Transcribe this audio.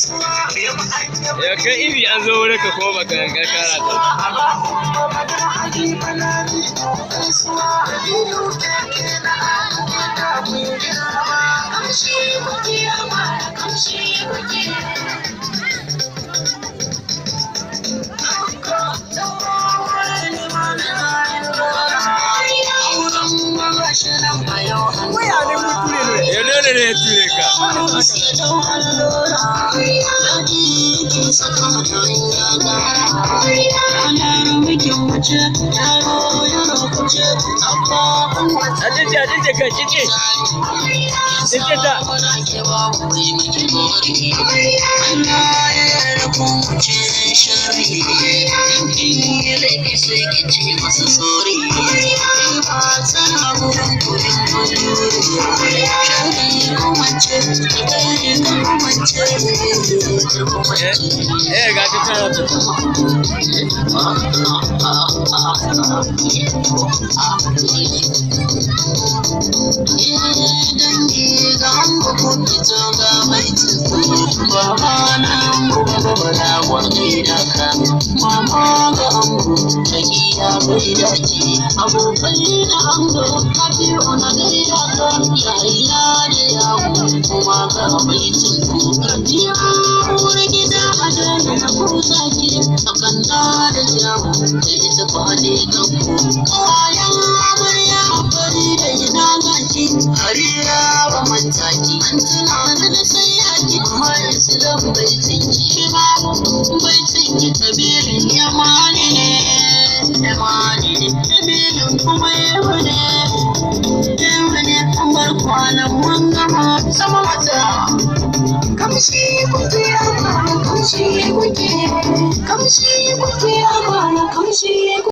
Ya kai iri an zo wurin ka ko baka ga kara ta. Ne ya ture ka. Ajije ka jije. Jije ta. Ga ta tana ta. Kamshi kuke